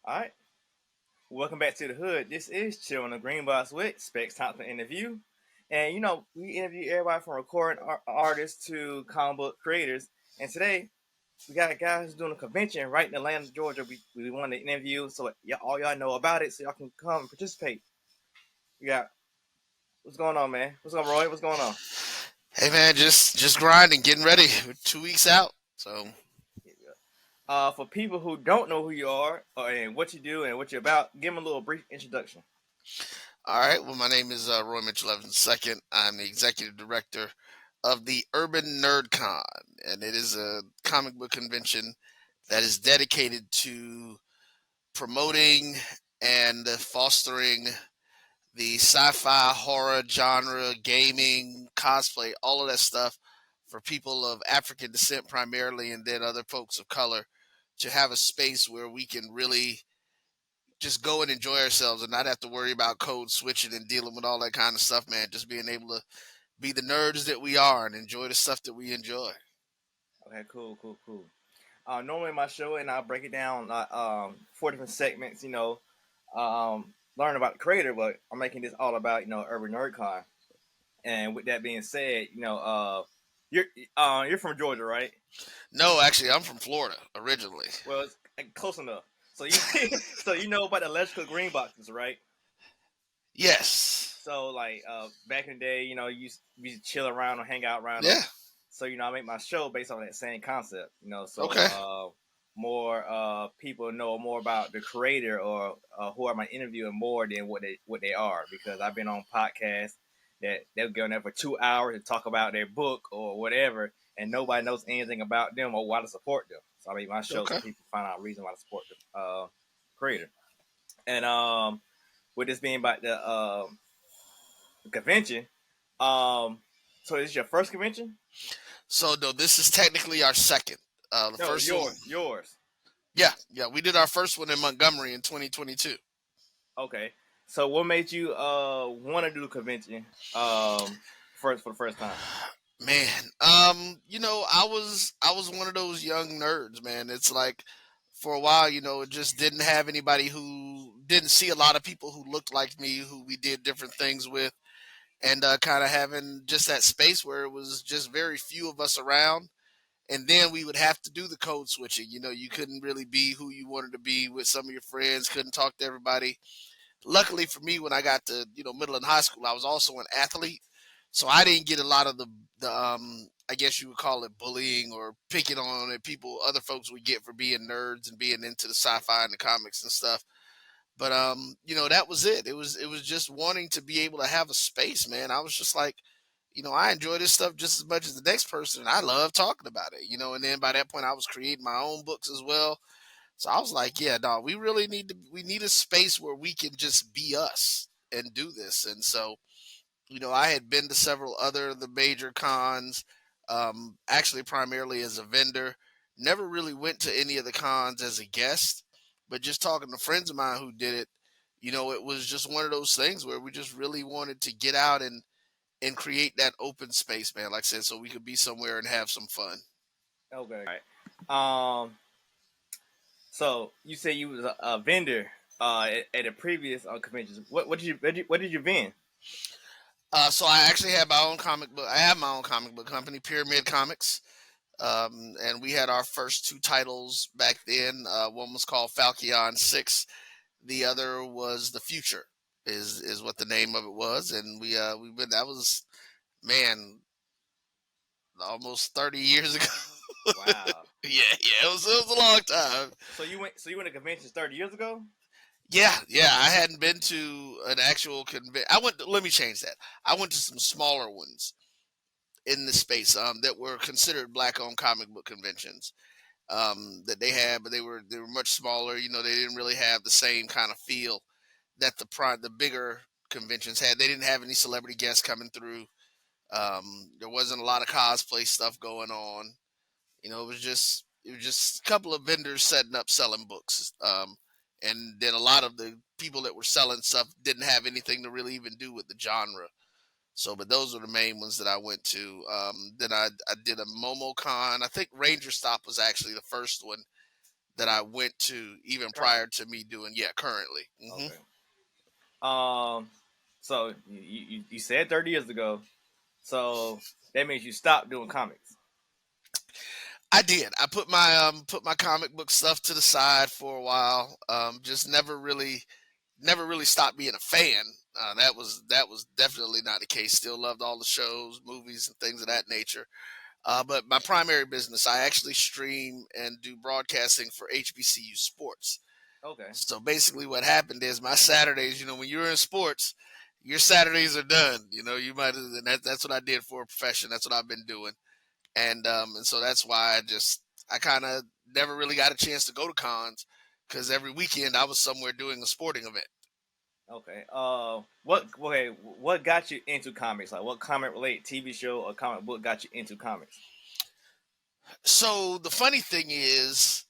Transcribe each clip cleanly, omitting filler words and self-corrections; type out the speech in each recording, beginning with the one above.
All right. Welcome back to the hood. This is Chillin the Green Box with Specks, Thompson interview. And we interview everybody from recording artists to comic book creators. And today we got a guy who's doing a convention right in Atlanta, Georgia. We wanted to interview so all y'all know about it so y'all can come and participate. We got what's going on, man? What's going on, Roy? What's going on? Hey man, just grinding, getting ready. We're 2 weeks out, so For people who don't know who you are and what you do and what you're about, give them a little brief introduction. all right. Well, my name is Roy Mitchell Evans II. I'm the executive director of the Urban Nerd Con, and it is a comic book convention that is dedicated to promoting and fostering the sci-fi, horror genre, gaming, cosplay, all of that stuff for people of African descent primarily, and then other folks of color to have a space where we can really just go and enjoy ourselves and not have to worry about code switching and dealing with all that kind of stuff, man. Just being able to be the nerds that we are and enjoy the stuff that we enjoy. Okay, cool. Normally my show and I break it down four different segments. Learn about the creator, but I'm making this all about Urban NerdCon. And with that being said, you're from Georgia, right? No, actually, I'm from Florida originally. Well, it's close enough. So you so you know about the electrical green boxes, right? Yes. So like back in the day, we used to chill around or hang out around them. Yeah. So I make my show based on that same concept. So Okay. more people know more about the creator or who am I interviewing more than what they are, because I've been on podcasts that they'll go in there for 2 hours and talk about their book or whatever, and nobody knows anything about them or why to support them. So I make my show so Okay. people find out a reason why to support the creator. And with this being about the convention, so this is your first convention? So no, this is technically our second. The No, first one, yours. yeah, we did our first one in Montgomery in 2022. Okay. So what made you want to do the convention first for the first time? Man, I was one of those young nerds, man. It's like for a while, it just didn't have anybody who didn't see a lot of people who looked like me, who we did different things with, and kind of having just that space where it was just very few of us around. And then we would have to do the code switching. You couldn't really be who you wanted to be with some of your friends, couldn't talk to everybody. Luckily for me, when I got to middle and high school, I was also an athlete, so I didn't get a lot of the I guess you would call it bullying or picking on that people other folks would get for being nerds and being into the sci-fi and the comics and stuff. But that was it. It was just wanting to be able to have a space, man. I was just like, I enjoy this stuff just as much as the next person, and I love talking about it. And then by that point, I was creating my own books as well. So I was like, yeah, dog, we need a space where we can just be us and do this. And so, I had been to several other of the major cons, actually primarily as a vendor. Never really went to any of the cons as a guest, but just talking to friends of mine who did it, it was just one of those things where we just really wanted to get out and create that open space, man. Like I said, so we could be somewhere and have some fun. Okay. All right. So you say you was a vendor at a previous conventions. What did you vend? So I actually had my own comic book. I have my own comic book company, Pyramid Comics, and we had our first two titles back then. One was called Falcon 6. The other was The Future, is what the name of it was, and we been that was, man, almost 30 years ago. Wow. Yeah, it was a long time. So you went to conventions 30 years ago? Yeah. I hadn't been to an actual convention. Let me change that. I went to some smaller ones in the space that were considered black-owned comic book conventions that they had, but they were much smaller. They didn't really have the same kind of feel that the bigger conventions had. They didn't have any celebrity guests coming through. There wasn't a lot of cosplay stuff going on. It was just a couple of vendors setting up selling books. And then a lot of the people that were selling stuff didn't have anything to really even do with the genre. So, but those are the main ones that I went to. Then I did a MomoCon. I think Ranger Stop was actually the first one that I went to even Currently. prior to me doing currently. Okay. So you said 30 years ago. So that means you stopped doing comics. I did. I put my comic book stuff to the side for a while. Just never really stopped being a fan. That was definitely not the case. Still loved all the shows, movies, and things of that nature. But my primary business, I actually stream and do broadcasting for HBCU sports. Okay. So basically, what happened is my Saturdays. When you're in sports, your Saturdays are done. You might, and that's what I did for a profession. That's what I've been doing, and so that's why I kind of never really got a chance to go to cons because every weekend I was somewhere doing a sporting event. Okay. What got you into comics? Like, what comic related TV show or comic book got you into comics? So the funny thing is,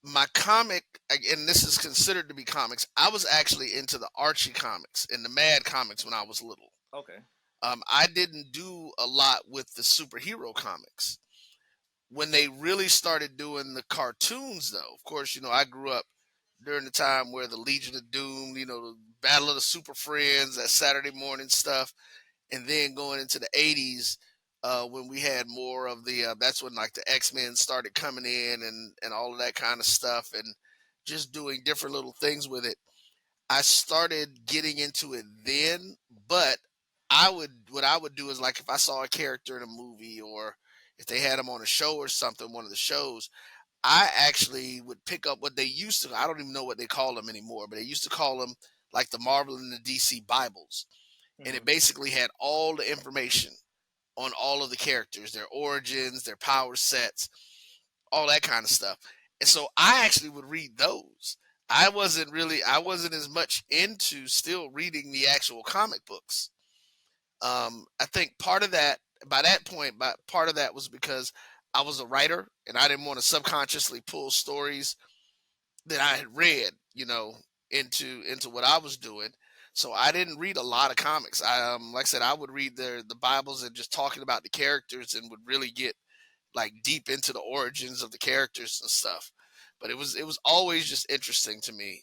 my comic, and this is considered to be comics. I was actually into the Archie comics and the Mad comics when I was little. Okay. I didn't do a lot with the superhero comics. When they really started doing the cartoons, though, of course, I grew up during the time where the Legion of Doom, the Battle of the Super Friends, that Saturday morning stuff, and then going into the '80s, when we had more of that's when like the X-Men started coming in and all of that kind of stuff, and just doing different little things with it. I started getting into it then, but what I would do is, like, if I saw a character in a movie, or if they had them on a show or something, one of the shows, I actually would pick up what they used to. I don't even know what they call them anymore, but they used to call them like the Marvel and the DC Bibles, and Hmm. it basically had all the information on all of the characters, their origins, their power sets, all that kind of stuff. And so I actually would read those. I wasn't as much into still reading the actual comic books. I think part of that, by that point, part of that was because I was a writer and I didn't want to subconsciously pull stories that I had read, into what I was doing. So I didn't read a lot of comics. Like I said, I would read the Bibles and just talking about the characters, and would really get like deep into the origins of the characters and stuff. But it was always just interesting to me.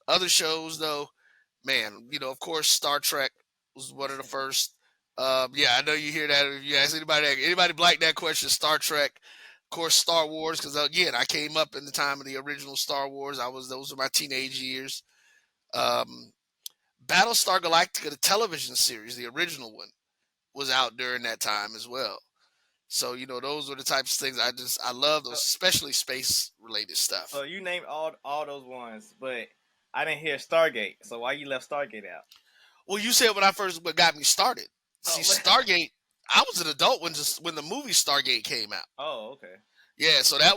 Other shows, though, man, of course, Star Trek was one of the first. Yeah, I know you hear that. If you ask anybody like that question, Star Trek. Of course, Star Wars, because again, I came up in the time of the original Star Wars. Those were my teenage years. Um, Battlestar Galactica, the television series, the original one, was out during that time as well. So those were the types of things I love those, So, especially space related so stuff. you named all those ones, but I didn't hear Stargate. So why you left Stargate out? Well, you said when I first what got me started. See, Oh, Stargate. I was an adult when the movie Stargate came out. oh, okay. Yeah, so I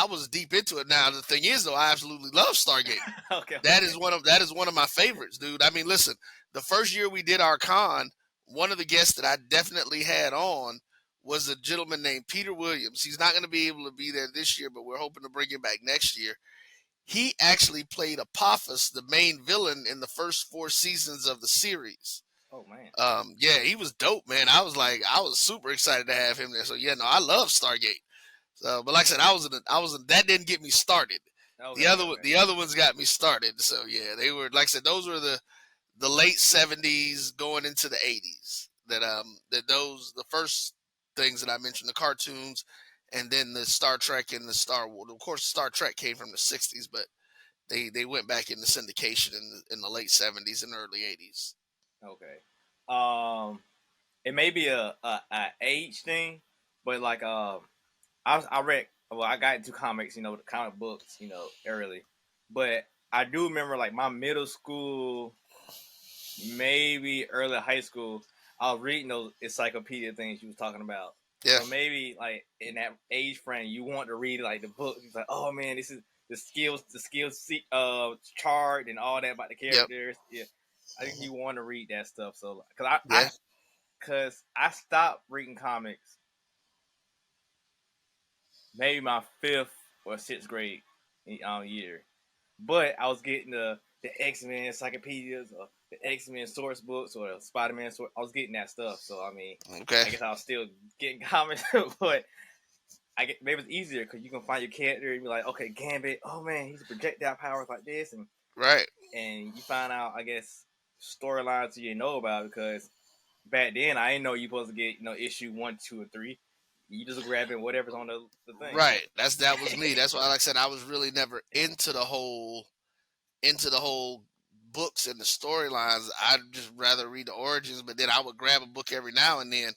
was deep into it. Now the thing is, though, I absolutely love Stargate. Okay, That okay. is one of my favorites, dude. I mean, listen, the first year we did our con, one of the guests that I definitely had on was a gentleman named Peter Williams. He's not going to be able to be there this year, but we're hoping to bring him back next year. He actually played Apophis, the main villain, in the first 4 seasons of the series. Oh man. Yeah, he was dope, man. I was super excited to have him there. So yeah, no, I love Stargate. So, but like I said, that didn't get me started. Okay, okay, okay. The other ones got me started. So yeah, they were, like I said, those were the late '70s going into the '80s. The first things that I mentioned, the cartoons, and then the Star Trek and the Star Wars. Of course, Star Trek came from the '60s, but they went back into syndication in the late '70s and early '80s. Okay. It may be a age thing, but like I read, well, I got into comics, the comic books, early, but I do remember like my middle school, maybe early high school, I was reading those encyclopedia things you was talking about. Yeah, So maybe like in that age frame, you want to read like the book. It's like, oh man, this is the skills chart and all that about the yep, characters. Yeah, I think you want to read that stuff. So because yeah, I stopped reading comics maybe my fifth or sixth grade year. But I was getting the X Men encyclopedias or the X Men source books or the Spider Man source. I was getting that stuff. So I mean, okay, I guess I was still getting comics, but I get maybe it's easier because you can find your character and be like, okay, Gambit. Oh man, he's projectile powers like this, Right. and you find out, I guess, storylines you didn't know about because back then I didn't know you supposed to get issue 1, 2, or 3. You just grabbing whatever's on the thing. Right. That was me. That's why, like I said, I was really never into the whole books and the storylines. I'd just rather read the origins, but then I would grab a book every now and then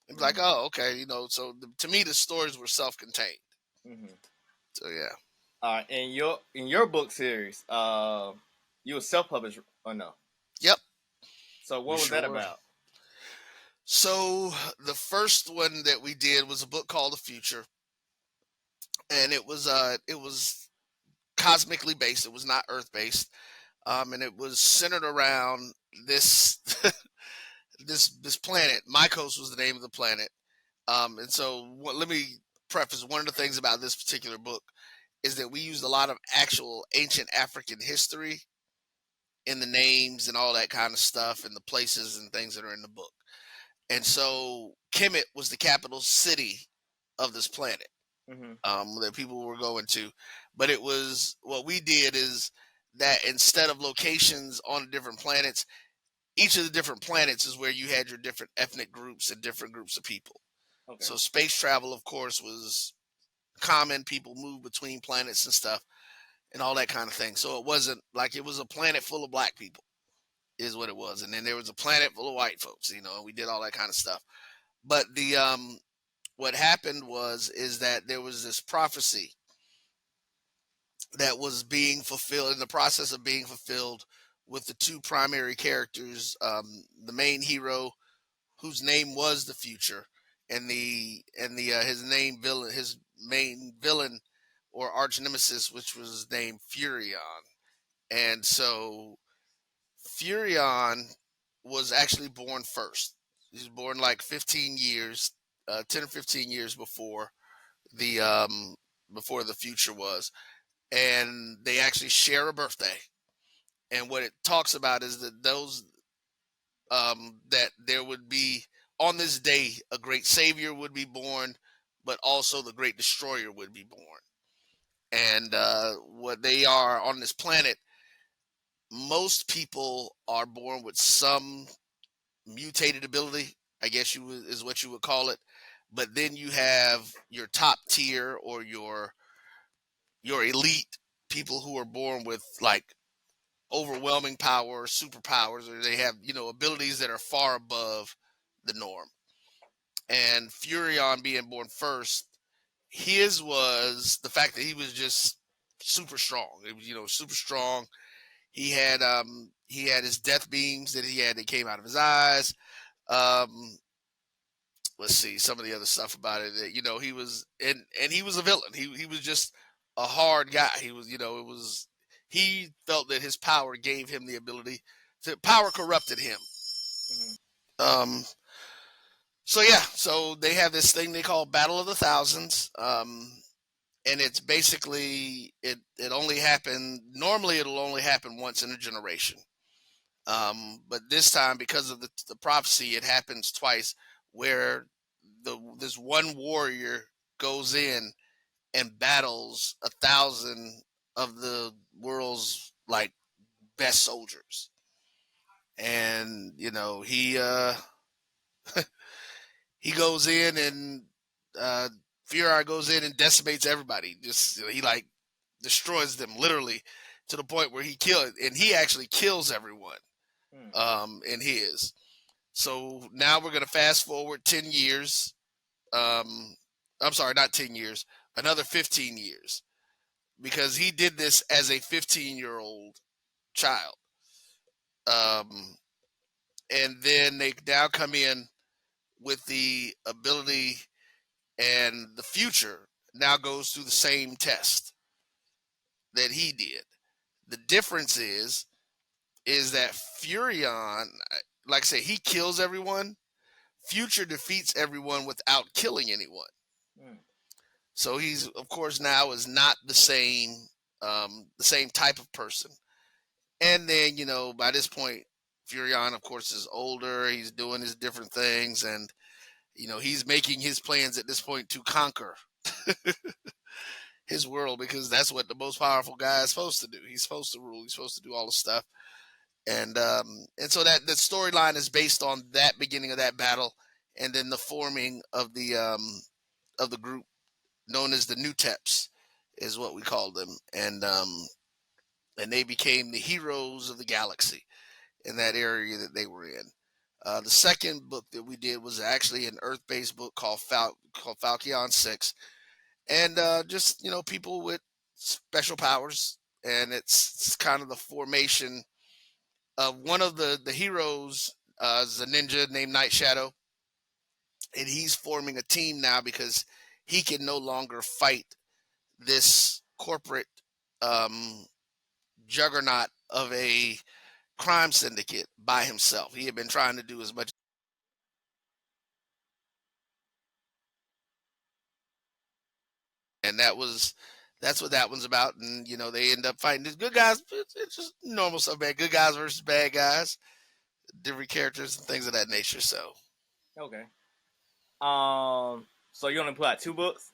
and be like, Mm-hmm. oh, okay, So to me, the stories were self-contained. Mm-hmm. So yeah. In your book series, you were self-published or no? Yep. So We what was sure that were. about? So the first one that we did was a book called The Future, and it was cosmically based. It was not Earth based, and it was centered around this this planet. Mycos was the name of the planet. And so let me preface, one of the things about this particular book is that we used a lot of actual ancient African history in the names and all that kind of stuff and the places and things that are in the book. And so Kemet was the capital city of this planet, Mm-hmm. that people were going to. But it was, what we did is that instead of locations on the different planets, each of the different planets is where you had your different ethnic groups and different groups of people. Okay. So space travel, of course, was common. People move between planets and stuff and all that kind of thing. So it wasn't like it was a planet full of black people, is what it was. And then there was a planet full of white folks, and we did all that kind of stuff. But the what happened is that there was this prophecy that was being fulfilled, in the process of being fulfilled, with the two primary characters, the main hero, whose name was the Future, and the his main villain or arch nemesis, which was named Furion. And so Furion was actually born first. He was born like 15 years, 10 or 15 years the um, before the Future was, and they actually share a birthday. And what it talks about is that that there would be, on this day, a great savior would be born, but also the great destroyer would be born. And what they are on this planet, most people are born with some mutated ability, I guess is what you would call it. But then you have your top tier, or your elite people, who are born with like overwhelming power, superpowers, or they have abilities that are far above the norm. And Furion being born first, his was the fact that he was just super strong. It was super strong. He had his death beams that came out of his eyes. Um, let's see some of the other stuff about it. That, he was, and he was a villain. He was just a hard guy. He was, it was, he felt that his power gave him the ability to, power corrupted him. Mm-hmm. Um, so yeah, so they have this thing they call Battle of the Thousands. And it's basically, it only happened, normally it'll only happen once in a generation. But this time, because of the prophecy, it happens twice, where this one warrior goes in and battles 1,000 of the world's like best soldiers. And he goes in, and Fury goes in and decimates everybody. Just he like destroys them literally, to the point where he actually kills everyone in his. So now we're gonna fast forward 10 years. I'm sorry, not 10 years, another 15 years, because he did this as a 15-year-old child. Um, and then they now come in with the ability, and the Future now goes through the same test that he did. The difference is that Furion, like I say, he kills everyone. Future defeats everyone without killing anyone. Mm-hmm. So he's, of course, now is not the same type of person. And then, by this point, Furion, of course, is older. He's doing his different things, and he's making his plans at this point to conquer. his world, because that's what the most powerful guy is supposed to do. He's supposed to rule. He's supposed to do all the stuff. And so that the storyline is based on that beginning of that battle, and then the forming of the group known as the New Teps is what we called them, and they became the heroes of the galaxy in that area that they were in. The second book that we did was actually an Earth-based book called Falcon 6, and just people with special powers, and it's kind of the formation of one of the heroes is a ninja named Night Shadow, and he's forming a team now because he can no longer fight this corporate um, juggernaut of a crime syndicate by himself. He had been trying to do as much, and that's what that one's about. And they end up fighting these good guys. It's just normal stuff, man. Good guys versus bad guys, different characters and things of that nature. So Okay. So you only put out 2 books?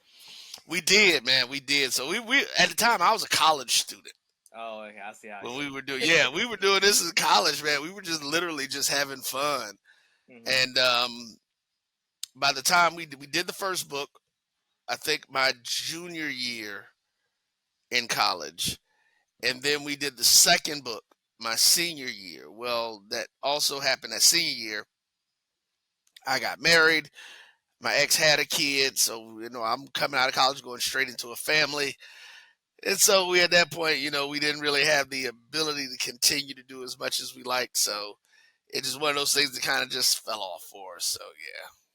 we did, man. We did. So we at the time I was a college student. Oh, okay. I see how. When we were doing, we were doing this in college, man. We were just literally just having fun. Mm-hmm. And by the time we did the first book, I think my junior year in college, and then we did the second book my senior year. Well, that also happened that senior year. I got married. My ex had a kid, so I'm coming out of college, going straight into a family. And so we, at that point, we didn't really have the ability to continue to do as much as we liked. So it's just one of those things that kind of just fell off for us. So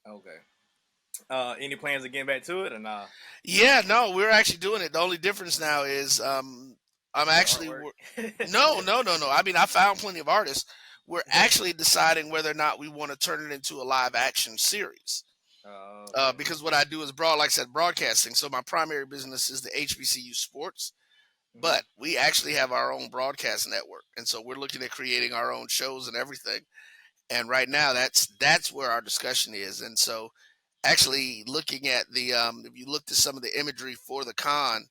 yeah. Okay. Any plans of getting back to it or not? Yeah, no, we're actually doing it. The only difference now is I'm actually no. I mean, I found plenty of artists. We're actually deciding whether or not we want to turn it into a live action series. Okay. Because what I do is like I said, broadcasting. So my primary business is the HBCU sports, but we actually have our own broadcast network, and so we're looking at creating our own shows and everything. And right now, that's where our discussion is. And so, actually, looking at the if you looked at some of the imagery for the con,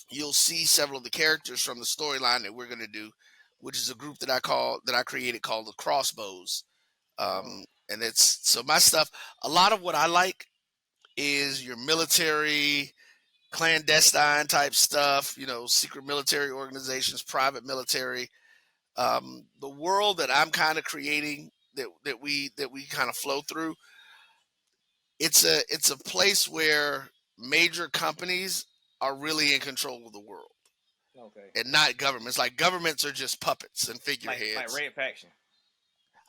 you'll see several of the characters from the storyline that we're going to do, which is a group that I created called the Crossbows. And it's so my stuff. A lot of what I like is your military, clandestine type stuff. Secret military organizations, private military. The world that I'm kind of creating that we kind of flow through. It's a place where major companies are really in control of the world. Okay. And not governments. Like, governments are just puppets and figureheads. Like Red Faction.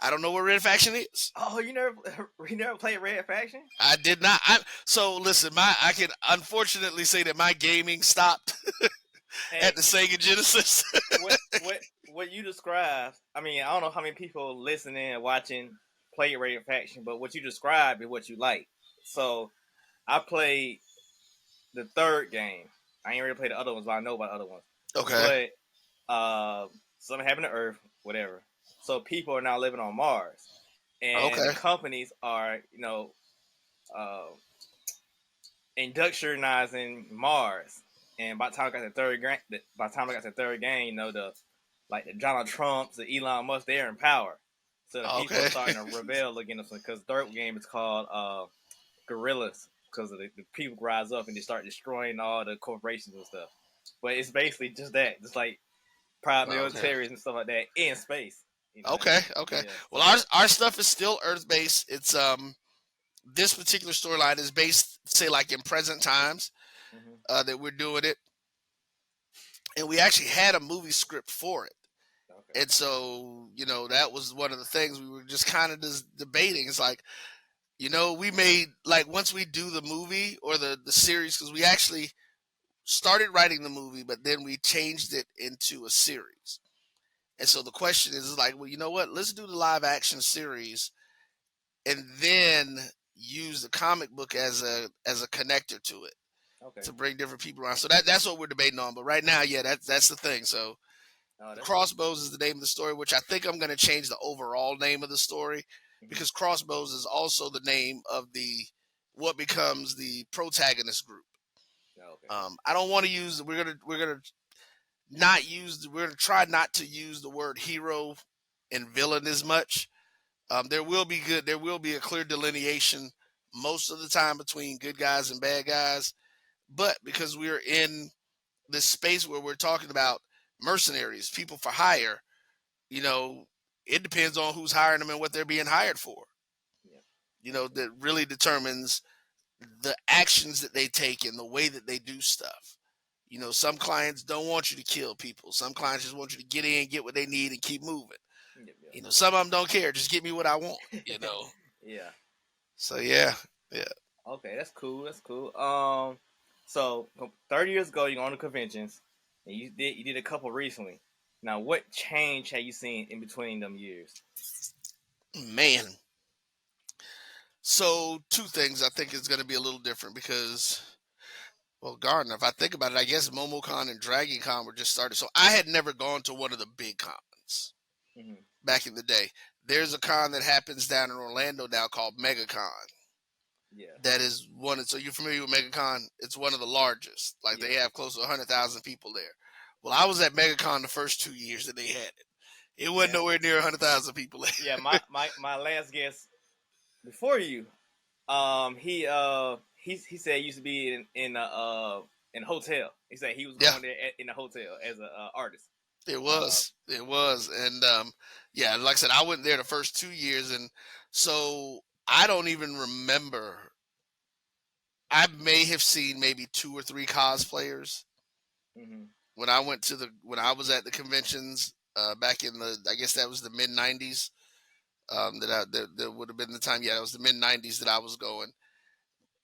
I don't know what Red Faction is. Oh, you never played Red Faction? I did not. So listen, I can unfortunately say that my gaming stopped at the Sega Genesis. what you described, I mean, I don't know how many people listening and watching play Red Faction, but what you described is what you like. So I played the third game. I ain't really played the other ones, but I know about the other ones. Okay. But something happened to Earth, whatever. So people are now living on Mars, and the companies are, industrializing Mars. And by the time I got to the third game, the Donald Trumps, the Elon Musk, they're in power. So the people are starting to rebel against them, because the third game is called Guerrillas, because the people rise up and they start destroying all the corporations and stuff. But it's basically just that, just like private militaries and stuff like that in space. Okay. Yeah. Well, our stuff is still Earth based. It's this particular storyline is based, say, like in present times, that we're doing it, and we actually had a movie script for it. Okay. And so that was one of the things we were just kind of just debating. It's like, we made, like, once we do the movie or the series, because we actually started writing the movie, but then we changed it into a series. And so the question is like, well, you know what? Let's do the live action series, and then use the comic book as a connector to it, to bring different people around. So that's what we're debating on. But right now, yeah, that's the thing. So Crossbows is the name of the story, which I think I'm going to change the overall name of the story, because Crossbows is also the name of what becomes the protagonist group. Okay. I don't want to use. We're gonna try not to use the word hero and villain as much. There will be good. There will be a clear delineation most of the time between good guys and bad guys. But because we're in this space where we're talking about mercenaries, people for hire, you know, it depends on who's hiring them and what they're being hired for. Yeah. That really determines the actions that they take and the way that they do stuff. Some clients don't want you to kill people. Some clients just want you to get in, get what they need, and keep moving. Yep. Some of them don't care. Just give me what I want. Yeah. So yeah. Okay, that's cool. That's cool. So 30 years ago, you go on to conventions, and you did a couple recently. Now, what change have you seen in between them years? Man. So two things I think is going to be a little different because, well, Gardner, if I think about it, I guess MomoCon and DragonCon were just started. So I had never gone to one of the big cons Mm-hmm. back in the day. There's a con that happens down in Orlando now called MegaCon. Yeah. That is one. So you're familiar with MegaCon? It's one of the largest. Like Yeah. they have close to 100,000 people there. Well, I was at MegaCon the first 2 years that they had it. It wasn't Yeah. nowhere near 100,000 people there. Yeah. My last guest before you, he said he used to be in a hotel. He said he was Yeah, going there in a hotel as a artist. it Uh, was. It was. And yeah, like I said, I went there the first 2 years, and so I don't even remember. I may have seen maybe two or three cosplayers mm-hmm. when I was at the conventions back in I guess that was the mid '90s. That would have been the time. Yeah, it was the mid '90s that I was going,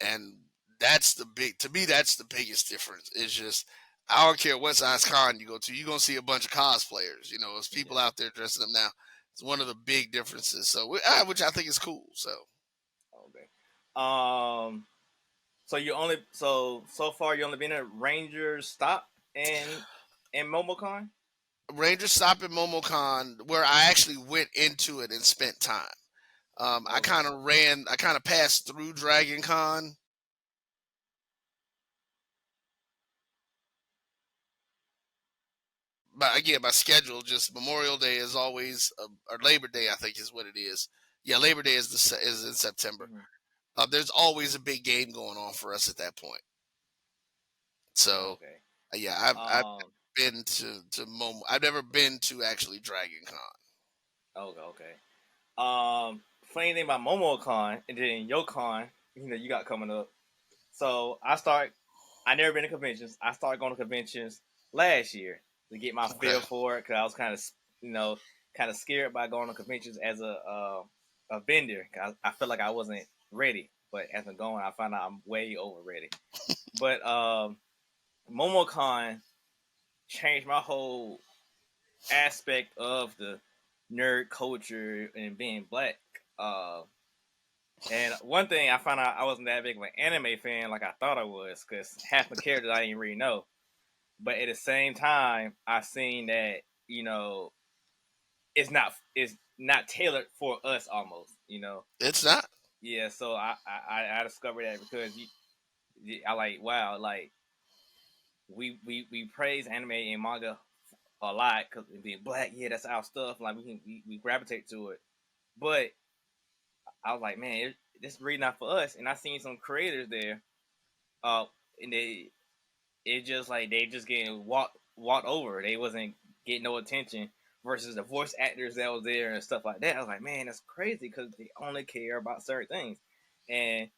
and to me that's the biggest difference. It's just I don't care what size con you go to, you're gonna see a bunch of cosplayers. It's people Yeah. out there dressing them now. It's one of the big differences. So which I think is cool. So Okay. Um. So so far you only been at Ranger Stop and MomoCon. Ranger Stop at MomoCon, where I actually went into it and spent time. I Okay. kind of passed through Dragon Con. But again, my schedule just Memorial Day is always or Labor Day, I think is what it is. Yeah, Labor Day is in September. Mm-hmm. There's always a big game going on for us at that point. So Okay. yeah, I've Um. been to Momo. I've never been to actually Dragon Con. Okay. Okay. Funny thing about MomoCon and then YoCon, you got coming up. So I never been to conventions. I started going to conventions last year to get my Okay. feel for it because I was kind of scared by going to conventions as a vendor. I felt like I wasn't ready, but as I'm going, I found out I'm way over ready. But MomoCon changed my whole aspect of the nerd culture and being black. Uh, and one thing I found out I wasn't that big of an anime fan like I thought I was because half the characters I didn't really know. But at the same time, I seen that it's not tailored for us almost. It's not. Yeah. So I discovered that because I like wow like we praise anime and manga a lot because being black, yeah, that's our stuff. Like we gravitate to it, but I was like, man, this is really not for us. And I seen some creators there, and it just like they just getting walked over. They wasn't getting no attention versus the voice actors that was there and stuff like that. I was like, man, that's crazy because they only care about certain things. And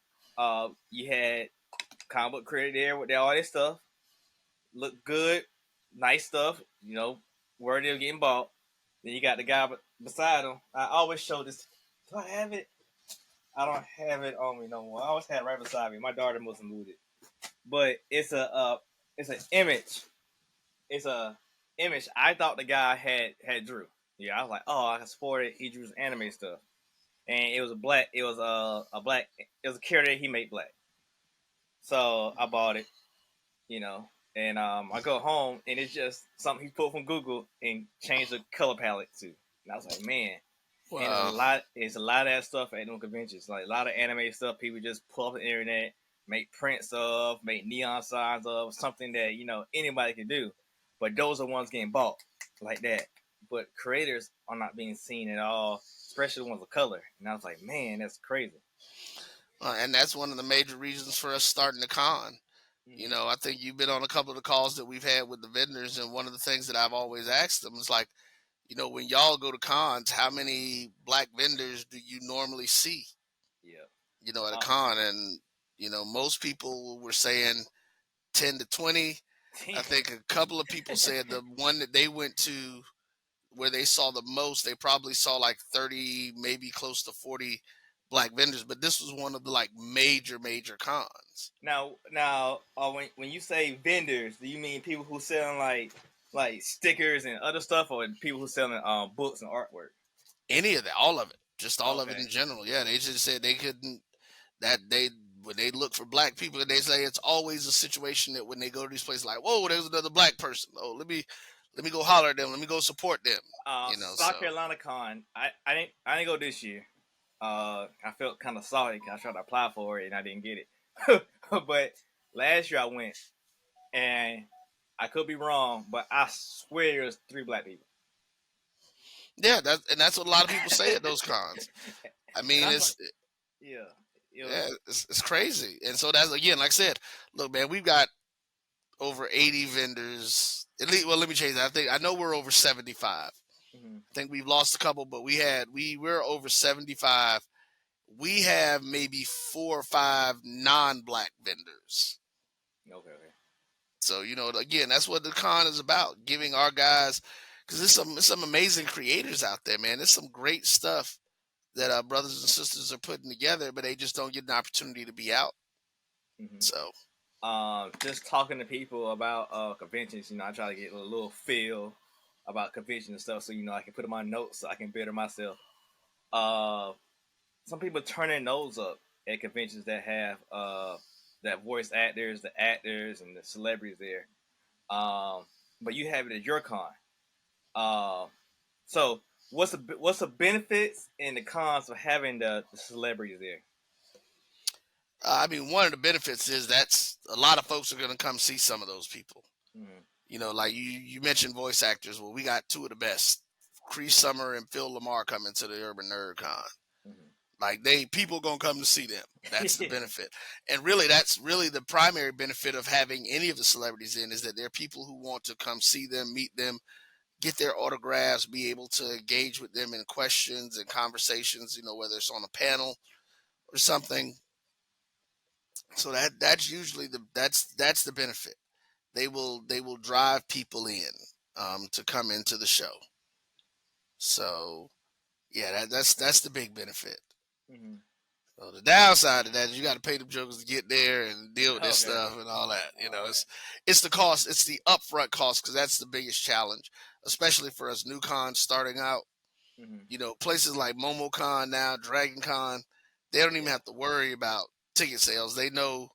you had comic book creator there with all this stuff, look good, nice stuff, where they're getting bought. Then you got the guy beside him. I always show this. Do I have it? I don't have it on me no more. I always had it right beside me. My daughter must have moved it, but it's an image. It's a image. I thought the guy had drew. Yeah, I was like, oh, I can support it. He drew some anime stuff, and it was a black. It was a black. It was a character he made black. So I bought it, you know, and I go home and it's just something he pulled from Google and changed the color palette to. And I was like, man. And Wow. it's a lot of that stuff at no conventions. Like a lot of anime stuff, people just pull up the internet, make prints of, make neon signs of, something that anybody can do. But those are ones getting bought like that. But creators are not being seen at all, especially the ones of color. And I was like, man, that's crazy. And that's one of the major reasons for us starting the con. You Hmm. know, I think you've been on a couple of the calls that we've had with the vendors, and one of the things that I've always asked them is like, when y'all go to cons, how many black vendors do you normally see? Yeah. At a Uh, con, and most people were saying 10 to 20. I think a couple of people said the one that they went to where they saw the most, they probably saw like 30, maybe close to 40 black vendors. But this was one of the like major cons. now, when you say vendors, do you mean people who selling like stickers and other stuff, or people who selling books and artwork? Any of that, all of it, just all of it Okay. in general. Yeah, they just said they couldn't. That they when they look for black people, they say it's always a situation that when they go to these places, like, whoa, there's another black person. Oh, let me go holler at them. Let me go support them. South So Carolina Con. I didn't go this year. I felt kind of sorry because I tried to apply for it and I didn't get it. But last year I went, and I could be wrong, but I swear it was three black people. yeah, that's what a lot of people say at those cons. I And mean, I'm like, yeah, it was. yeah, it's crazy. And so that's again, like I said, look, man, we've got over 80 vendors. At least, well, let me change that. I know we're over 75. Mhm. I think we've lost a couple, but we're over 75. We have maybe 4 or 5 non-black vendors. Okay, okay. So again, that's what the con is about, giving our guys, because there's some amazing creators out there, man. There's some great stuff that our brothers and sisters are putting together, but they just don't get an opportunity to be out. Hmm. So Just talking to people about conventions, I try to get a little feel about conventions and stuff, so I can put in my notes so I can better myself. Uh, some people turn their nose up at conventions that have that voice actors, the actors, and the celebrities there. Um, but you have it at your con. Uh, so what's the benefits and the cons of having the celebrities there? I mean, one of the benefits is that's a lot of folks are going to come see some of those people. Mm-hmm. Like you mentioned voice actors. Well, we got two of the best, Cree Summer and Phil Lamar, coming to the Urban Nerd Con. Like people gonna come to see them. That's the Mm-hmm. benefit, and really, that's really the primary benefit of having any of the celebrities in is that there are people who want to come see them, meet them, get their autographs, be able to engage with them in questions and conversations. Whether it's on a panel or something. So that's usually that's the benefit. They will drive people in to come into the show. So yeah, that's the big benefit. Mm-hmm. So the downside of that is you got to pay them jokers to get there and deal with this Okay. stuff and all that. All It's the cost. It's the upfront cost because that's the biggest challenge, especially for us new cons starting out. right. Mm-hmm. Places like MomoCon now, Dragon Con, they don't even Yeah. have to worry about ticket sales. They know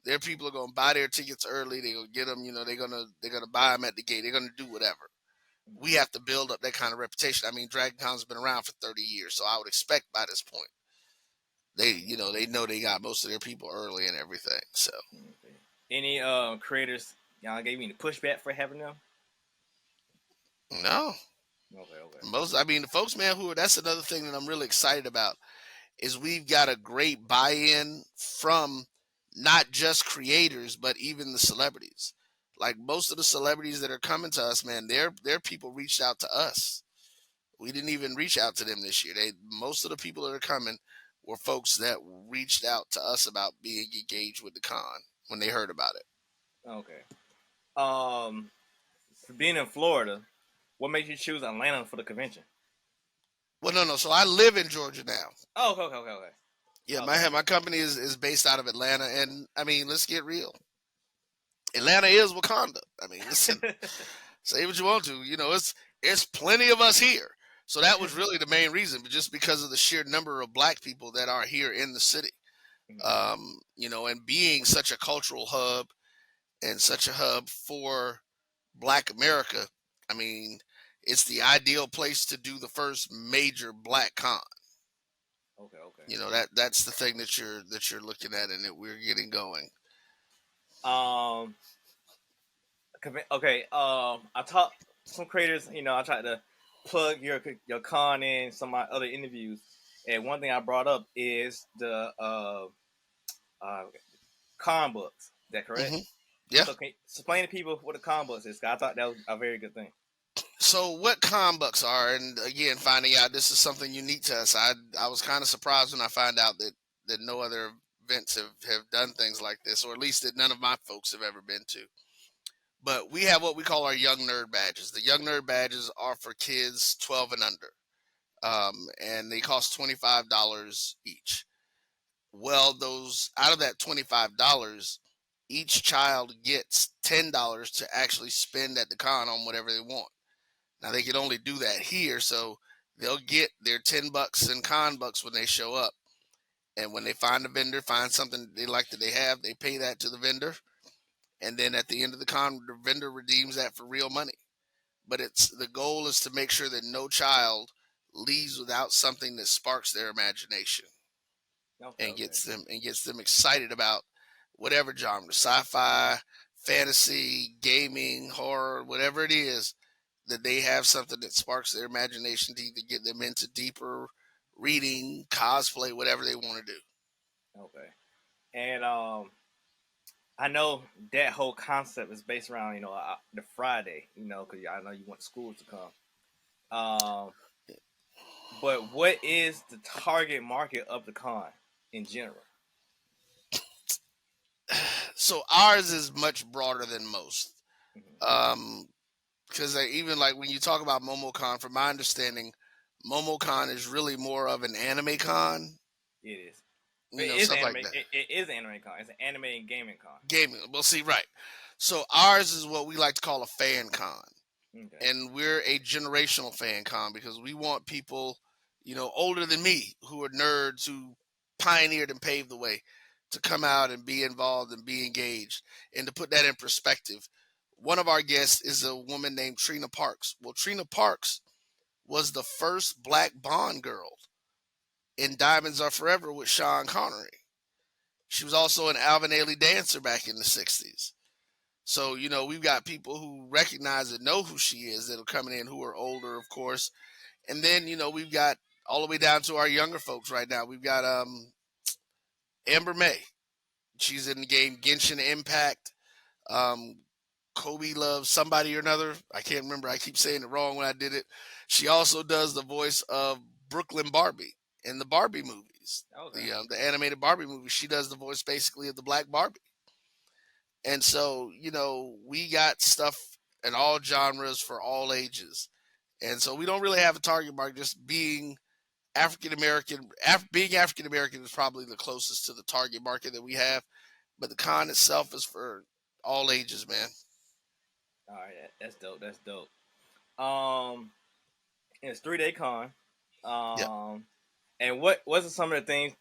their people are going to buy their tickets early. They're going to get them. They're gonna buy them at the gate. They're going to do whatever. We Mm-hmm. have to build up that kind of reputation. I mean, Dragon Con's been around for 30 years, so I would expect by this point they know they got most of their people early and everything. So Okay. Any creators y'all gave me the pushback for having them? no, Okay. Okay. I mean, the folks, man, that's another thing that I'm really excited about is we've got a great buy-in from not just creators but even the celebrities. Like most of the celebrities that are coming to us, man, their people reached out to us. We didn't even reach out to them this year. Most of the people that are coming were folks that reached out to us about being engaged with the con when they heard about it. Okay. Um, for being in Florida, what made you choose Atlanta for the convention? Well, no. So I live in Georgia now. Oh, okay, okay, okay, okay. Yeah, Okay, my company is based out of Atlanta, and I mean, let's get real. Atlanta is Wakanda. I mean, listen, okay. say what you want to. It's plenty of us here. So that was really the main reason, but just because of the sheer number of black people that are here in the city, and being such a cultural hub and such a hub for Black America. I mean, it's the ideal place to do the first major black con. Okay, okay. That's the thing that you're looking at, and that we're getting going. Um, okay. I taught some creators. I tried to plug your con in some of my other interviews, and one thing I brought up is the uh con books. Is that correct? Hmm. Yeah. So can you explain to people what a con books is? 'Cause I thought that was a very good thing. So what con bucks are, and again, finding out this is something unique to us. I was kind of surprised when I found out that no other events have done things like this, or at least that none of my folks have ever been to. But we have what we call our young nerd badges. The young nerd badges are for kids 12 and under, and they cost $25 each. Well, those out of that $25, each child gets $10 to actually spend at the con on whatever they want. Now they can only do that here, so they'll get their $10 in con bucks when they show up. And when they find a vendor, find something they like that they have, they pay that to the vendor. And then at the end of the con, the vendor redeems that for real money. But it's the goal is to make sure that no child leaves without something that sparks their imagination Okay, and okay, gets them excited about whatever genre, sci-fi, fantasy, gaming, horror, whatever it is, that they have something that sparks their imagination to either get them into deeper reading, cosplay, whatever they want to do. okay. And I know that whole concept is based around the Friday. Because I know you want schools to come. But what is the target market of the con in general? So ours is much broader than most. Hmm. Um, because even like when you talk about MomoCon, from my understanding, MomoCon is really more of an anime con, It is. It is stuff anime. like that. It is an anime con. It's an anime and gaming con. Gaming. Well, see, right. So ours is what we like to call a fan con, Okay. and we're a generational fan con because we want people, older than me who are nerds who pioneered and paved the way to come out and be involved and be engaged. And to put that in perspective, one of our guests is a woman named Trina Parks. Well, Trina Parks was the first black Bond girl in Diamonds Are Forever with Sean Connery. She was also an Alvin Ailey dancer back in the 60s. So, we've got people who recognize and know who she is that are coming in who are older, of course. And then, we've got all the way down to our younger folks right now. We've got Amber May. She's in the game Genshin Impact. Um, Kobe loves somebody or another. I can't remember. I keep saying it wrong when I did it. She also does the voice of Brooklyn Barbie in the Barbie movies, Okay. the animated Barbie movies. She does the voice basically of the Black Barbie. And so, we got stuff in all genres for all ages. And so we don't really have a target market. Just being African American, being African American is probably the closest to the target market that we have. But the con itself is for all ages, man. All right. That's dope. That's dope. Um, and it's 3 day con. Yeah. And what's some of the things?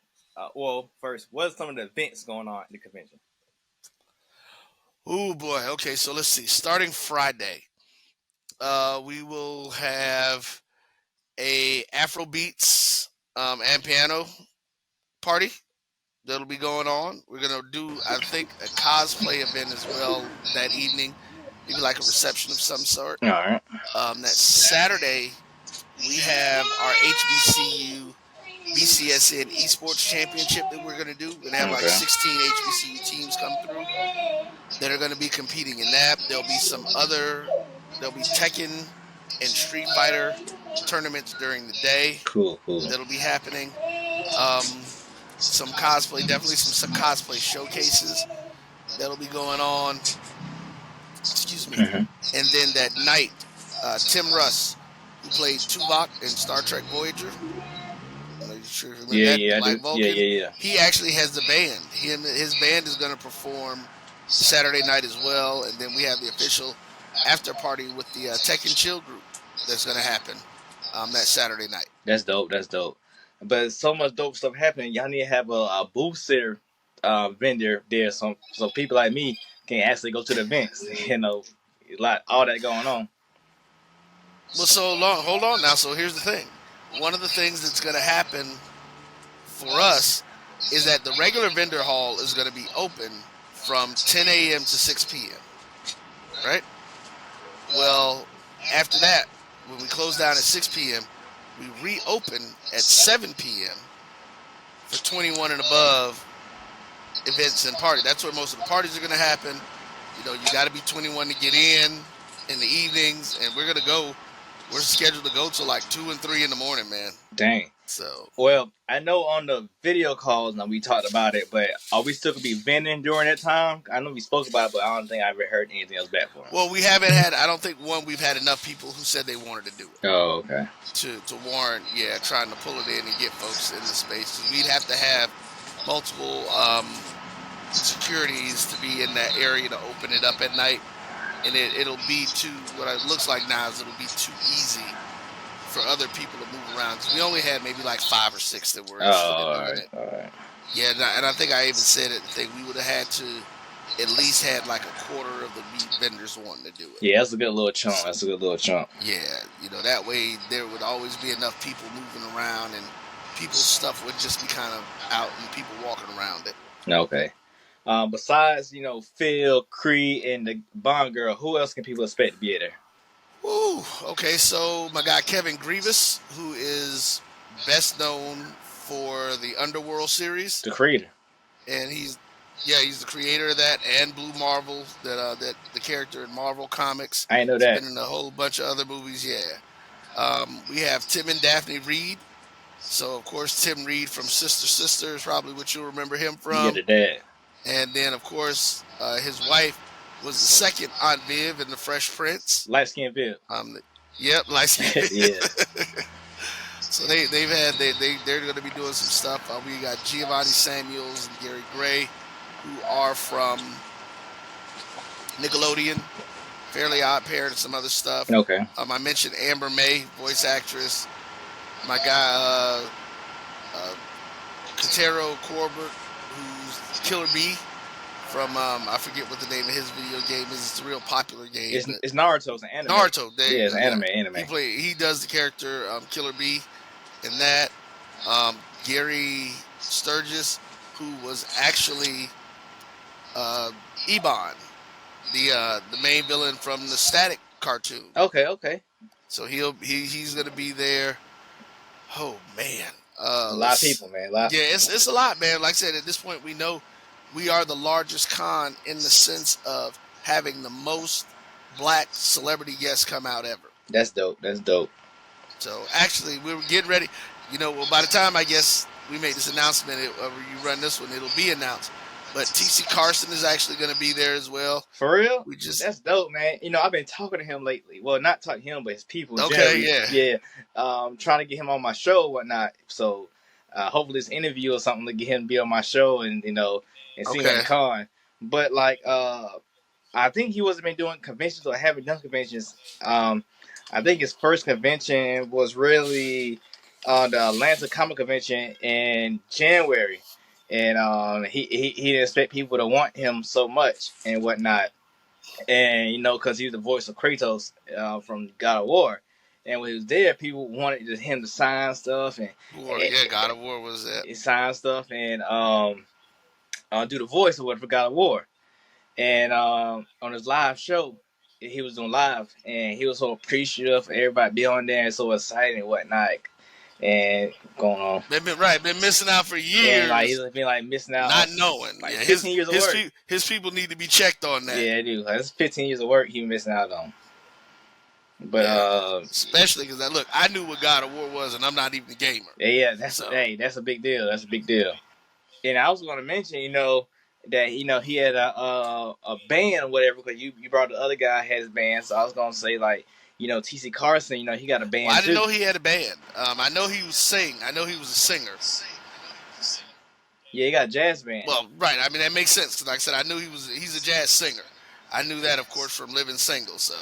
Well, first, what's some of the events going on at the convention? Oh boy. Okay, so let's see. Starting Friday, we will have a Afro beats and piano party that'll be going on. We're gonna do, I think, a cosplay event as well that evening, maybe like a reception of some sort. All right. That Saturday, we have our HBCU BCSN Esports Championship that we're gonna do. We're gonna have like Okay. 16 HBCU teams come through that are gonna be competing in that. There'll be Tekken and Street Fighter tournaments during the day Cool. Cool. that'll be happening. Um, some cosplay, definitely some cosplay showcases that'll be going on. Excuse me. Hmm. And then that night, Tim Russ, who played Tuvok in Star Trek Voyager, I'm not sure if you remember Yeah. that, the Yeah. I Black do. Yeah. Vulcan, Yeah. Yeah. he actually has the band. His band is going to perform Saturday night as well. And then we have the official after party with the Tech and Chill group that's going to happen that Saturday night. That's dope. That's dope. But so much dope stuff happening. Y'all need to have a booth sitter vendor there, so people like me can actually go to the events. A lot all that going on. Well, so long. Hold on now. So here's the thing. One of the things that's going to happen for us is that the regular vendor hall is going to be open from 10 a.m. to 6 p.m. Right? Well, after that, when we close down at 6 p.m., we reopen at 7 p.m. for 21 and above events and parties. That's where most of the parties are going to happen. You know, you got to be 21 to get in the evenings, and we're scheduled to go till like 2 and 3 in the morning, man. Dang. So, Well, I know on the video calls now we talked about it, but are we still gonna be vending during that time? I know we spoke about it, but I don't think I ever heard anything else back from. well, we haven't had. I don't think we've had enough people who said they wanted to do it. Oh, okay. To warrant, trying to pull it in and get folks in the space. We'd have to have multiple securities to be in that area to open it up at night, and it'll be too. What it looks like now is it'll be too easy for other people to move around. Cause we only had maybe like 5 or 6 that were interested in doing it. All right. Yeah, and I think I even said it. We would have had to at least had like a quarter of the meat vendors wanting to do it. Yeah, that's a good little chunk. Yeah, that way there would always be enough people moving around, and people's stuff would just be kind of out and people walking around it. Okay. Besides, Phil, Cree, and the Bond girl, who else can people expect to be there? Ooh, okay, so my guy Kevin Grievous, who is best known for the Underworld series. The creator. And he's the creator of that and Blue Marvel, that the character in Marvel Comics. I didn't know that. Been in a whole bunch of other movies, yeah. We have Tim and Daphne Reed. So, of course, Tim Reed from Sister is probably what you'll remember him from. Yeah, the dad. And then, of course, his wife was the second Aunt Viv in The Fresh Prince. Light-skinned Viv. Yep, light-skinned Yeah. So they're going to be doing some stuff. We got Giovanni Samuels and Gary Gray, who are from Nickelodeon, Fairly Odd Parent, and some other stuff. Okay. I mentioned Amber May, voice actress. My guy Katero Corbett, who's Killer Bee from I forget what the name of his video game is. It's a real popular game. It's Naruto. It's an anime. Naruto. It's anime. He does the character Killer Bee in that. Gary Sturgis, who was actually Ebon, the main villain from the Static cartoon. Okay. So he's gonna be there. Oh man, a lot of people, man. It's a lot, man. Like I said, at this point, we know we are the largest con in the sense of having the most black celebrity guests come out ever. That's dope. So actually, we were getting ready. By the time I guess we made this announcement, you run this one, it'll be announced. But T.C. Carson is actually going to be there as well. For real? That's dope, man. I've been talking to him lately. Well, not talking to him, but his people. Okay, yeah. Trying to get him on my show and whatnot. So hopefully this interview or something to get him to be on my show and see him at the con. But I think he wasn't been doing conventions or haven't done conventions. I think his first convention was really the Atlanta Comic Convention in January. And he didn't expect people to want him so much and whatnot. And, because he's the voice of Kratos from God of War. And when he was there, people wanted him to sign stuff. God of War was that. He signed stuff and do the voice for God of War. And on his live show, he was doing live. And he was so appreciative for everybody being on there and so excited and whatnot. And going on. Been missing out for years. And he's been missing out, not knowing. 15 years of work. His people need to be checked on that. Yeah, they do. That's 15 years of work he missing out on. But especially because I knew what God of War was, and I'm not even a gamer. Yeah, that's a big deal. That's a big deal. And I was going to mention, that he had a band or whatever, because you brought the other guy had his band, so I was going to say T.C. Carson, he got a band. Well, I didn't know he had a band. I know he was I know he was a singer. Yeah, he got a jazz band. Well, right. I mean, that makes sense. Because like I said, I knew he's a jazz singer. I knew that, of course, from Living Single, so.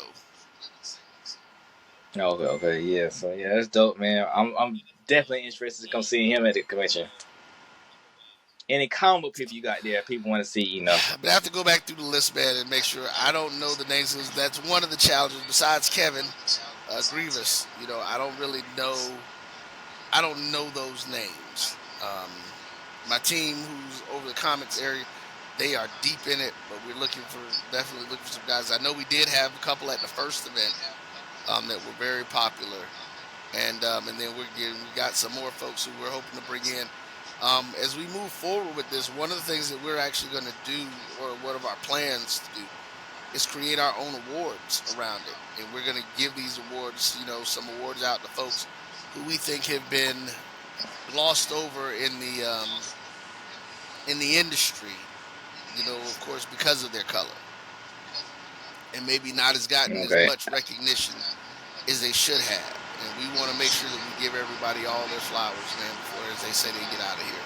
Okay, yeah. So, yeah, that's dope, man. I'm definitely interested to come see him at the convention. Any comic book people you got there, people want to see, But I have to go back through the list, man, and make sure I don't know the names. That's one of the challenges. Besides Kevin, Grievous. You know, I don't really know. I don't know those names. My team, who's over the comics area, they are deep in it, but we're definitely looking for some guys. I know we did have a couple at the first event that were very popular, and then we got some more folks who we're hoping to bring in. As we move forward with this, one of the things that we're actually going to do, or one of our plans to do, is create our own awards around it, and we're going to give these awards, some awards out to folks who we think have been glossed over in the industry, of course, because of their color, and maybe not as gotten as Okay. much recognition as they should have. And we want to make sure that we give everybody all their flowers, man, before, as they say, they get out of here.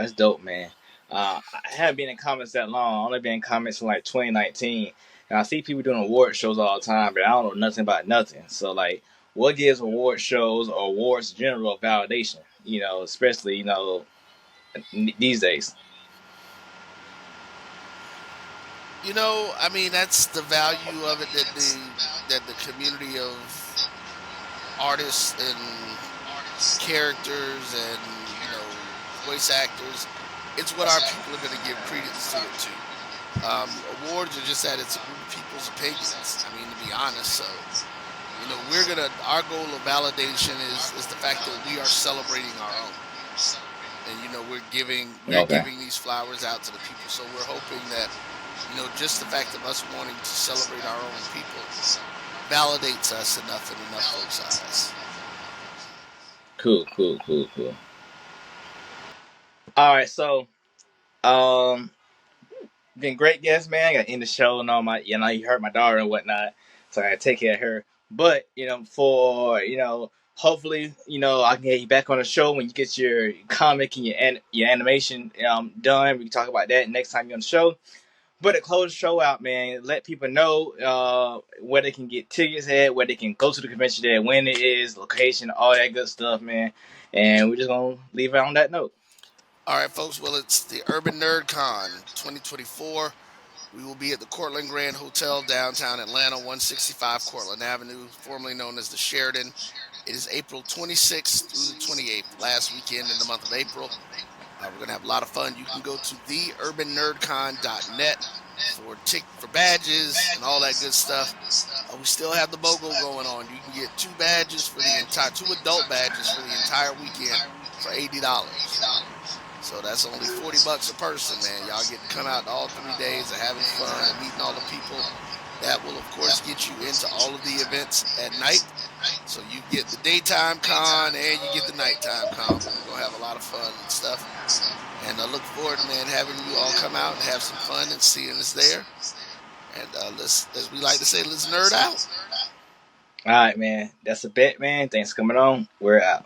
That's dope, man. I haven't been in comments that long. I've only been in comments in like 2019, and I see people doing award shows all the time, but I don't know nothing about nothing. So, like, what gives award shows or awards general validation? Especially these days. I mean, that's the value of it, that the community of artists and characters and voice actors. It's what our people are going to give credence to it to. Awards are just that, it's a group of people's opinions. I mean, to be honest, so our goal of validation is the fact that we are celebrating our own, and we're Okay. giving these flowers out to the people. So we're hoping that just the fact of us wanting to celebrate our own people validates us enough in enough folks' eyes. Cool, cool, cool, cool. All right, so um, been great guest, man. I got to end the show and all my, you heard my daughter and whatnot, so I got to take care of her. But for hopefully, I can get you back on the show when you get your comic and your animation done. We can talk about that next time you're on the show. But to close the show out, man, let people know where they can get tickets at, where they can go to the convention at, when it is, location, all that good stuff, man. And we're just gonna leave it on that note. All right, folks. Well, it's the Urban Nerd Con 2024. We will be at the Cortland Grand Hotel, downtown Atlanta, 165 Cortland Avenue, formerly known as the Sheridan. It is April 26th through the 28th, last weekend in the month of April. We're going to have a lot of fun. You can go to theurbannerdcon.net for badges and all that good stuff. We still have the BOGO going on. You can get two adult badges for the entire weekend for $80. So that's only $40 a person, man. Y'all get to come out all 3 days of having fun and meeting all the people. That will, of course, get you into all of the events at night. So you get the daytime con and you get the nighttime con. We're going to have a lot of fun and stuff. And I look forward, man, having you all come out and have some fun and seeing us there. And let's, as we like to say, let's nerd out. All right, man. That's a bet, man. Thanks for coming on. We're out.